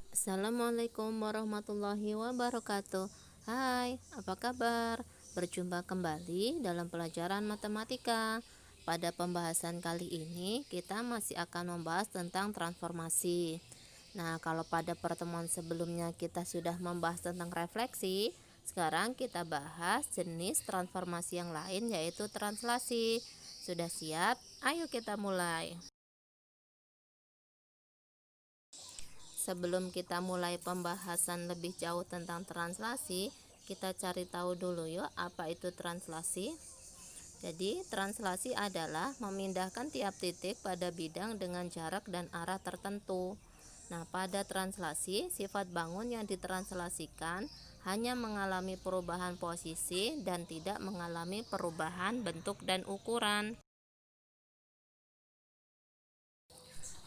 Assalamualaikum warahmatullahi wabarakatuh. Hai, apa kabar? Berjumpa kembali dalam pelajaran matematika. Pada pembahasan kali ini, kita masih akan membahas tentang transformasi. Nah, kalau pada pertemuan sebelumnya kita sudah membahas tentang refleksi, sekarang kita bahas jenis transformasi yang lain, yaitu translasi. Sudah siap? Ayo kita mulai. Sebelum kita mulai pembahasan lebih jauh tentang translasi, kita cari tahu dulu yuk apa itu translasi. Jadi, translasi adalah memindahkan tiap titik pada bidang dengan jarak dan arah tertentu. Nah, pada translasi, sifat bangun yang ditranslasikan hanya mengalami perubahan posisi dan tidak mengalami perubahan bentuk dan ukuran.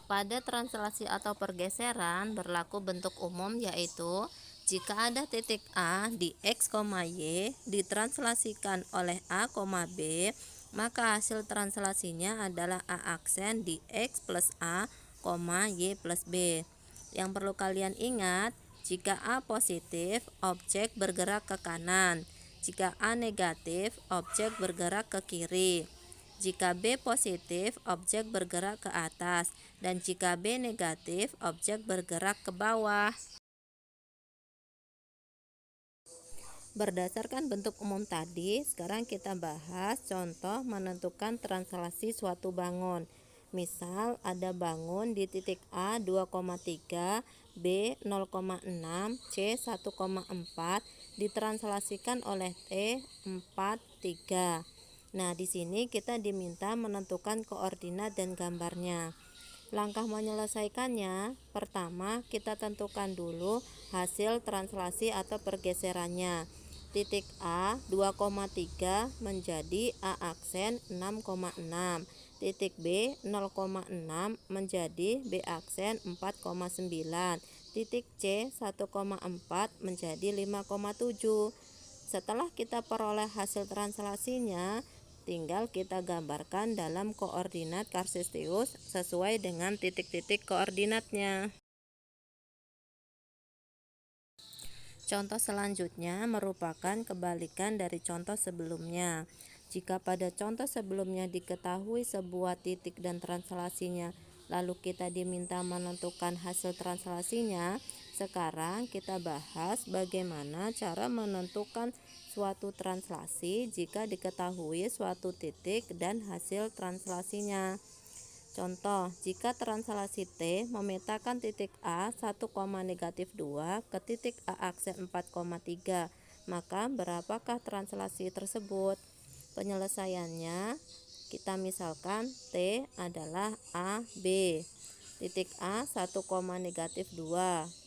Pada translasi atau pergeseran berlaku bentuk umum, yaitu jika ada titik A di X, Y ditranslasikan oleh A, B, maka hasil translasinya adalah A aksen di X plus A, Y plus B. Yang perlu kalian ingat, jika A positif, objek bergerak ke kanan. Jika A negatif, objek bergerak ke kiri. Jika B positif, objek bergerak ke atas, dan jika B negatif, objek bergerak ke bawah. Berdasarkan bentuk umum tadi, sekarang kita bahas contoh menentukan translasi suatu bangun. Misal ada bangun di titik A 2,3, B 0,6, C 1,4 ditranslasikan oleh T 4, 3. Nah, di sini kita diminta menentukan koordinat dan gambarnya. Langkah menyelesaikannya, pertama kita tentukan dulu hasil translasi atau pergeserannya. Titik A 2,3 menjadi A aksen 6,6. Titik B 0,6 menjadi B aksen 4,9. Titik C 1,4 menjadi 5,7. Setelah kita peroleh hasil translasinya, tinggal kita gambarkan dalam koordinat kartesius sesuai dengan titik-titik koordinatnya. Contoh selanjutnya merupakan kebalikan dari contoh sebelumnya. Jika pada contoh sebelumnya diketahui sebuah titik dan translasinya, lalu kita diminta menentukan hasil translasinya, sekarang kita bahas bagaimana cara menentukan suatu translasi jika diketahui suatu titik dan hasil translasinya. Contoh, jika translasi T memetakan titik A 1,-2 ke titik A aksen 4,3, maka berapakah translasi tersebut? Penyelesaiannya, kita misalkan T adalah A, B. Titik A 1,-2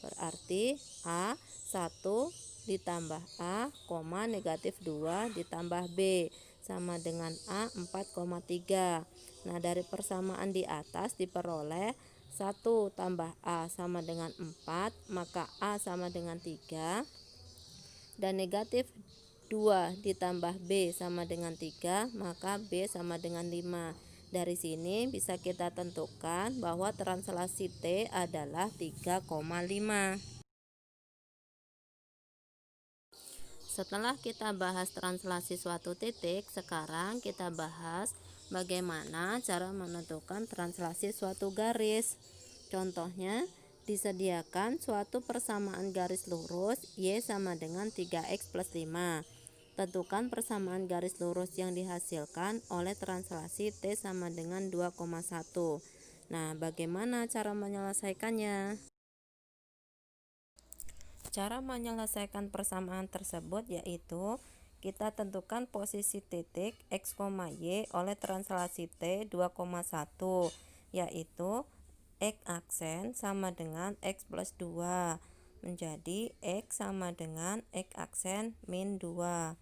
berarti A 1 ditambah A, -2 ditambah B sama dengan A 4,3. Nah, dari persamaan di atas diperoleh 1 tambah A sama dengan 4, maka A sama dengan 3, dan negatif 2 ditambah B sama dengan 3, maka B sama dengan 5. Dari sini bisa kita tentukan bahwa translasi T adalah 3,5. Setelah kita bahas translasi suatu titik, sekarang kita bahas bagaimana cara menentukan translasi suatu garis. Contohnya, disediakan suatu persamaan garis lurus Y sama dengan 3X plus 5. Tentukan persamaan garis lurus yang dihasilkan oleh translasi T sama dengan 2,1. Nah, bagaimana cara menyelesaikannya? Cara menyelesaikan persamaan tersebut yaitu kita tentukan posisi titik X, Y oleh translasi T 2,1, yaitu X aksen sama dengan X plus 2 menjadi X sama dengan X aksen min 2.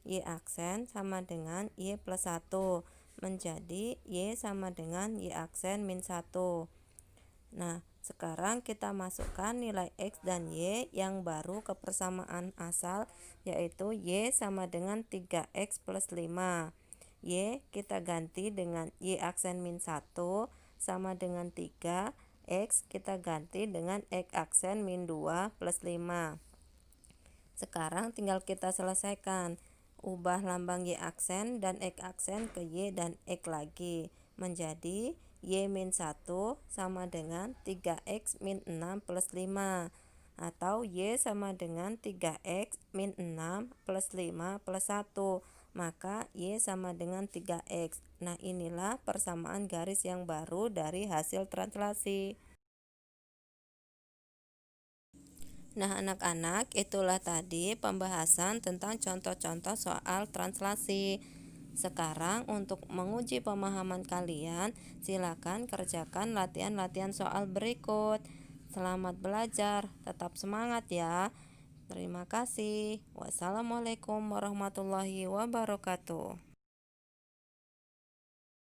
Y aksen sama dengan Y plus 1 menjadi Y sama dengan Y aksen min 1. Nah, sekarang kita masukkan nilai X dan Y yang baru ke persamaan asal, yaitu Y sama dengan 3X plus 5. Y kita ganti dengan Y aksen min 1 sama dengan 3, X kita ganti dengan X aksen min 2 plus 5. Sekarang tinggal kita selesaikan. Ubah lambang Y aksen dan X aksen ke Y dan X lagi. Menjadi Y min 1 sama dengan 3X min 6 plus 5. Atau Y sama dengan 3X min 6 plus 5 plus 1. Maka Y sama dengan 3X. Nah, inilah persamaan garis yang baru dari hasil translasi. Nah, anak-anak, itulah tadi pembahasan tentang contoh-contoh soal translasi. Sekarang untuk menguji pemahaman kalian, silakan kerjakan latihan-latihan soal berikut. Selamat belajar, tetap semangat ya. Terima kasih. Wassalamualaikum warahmatullahi wabarakatuh.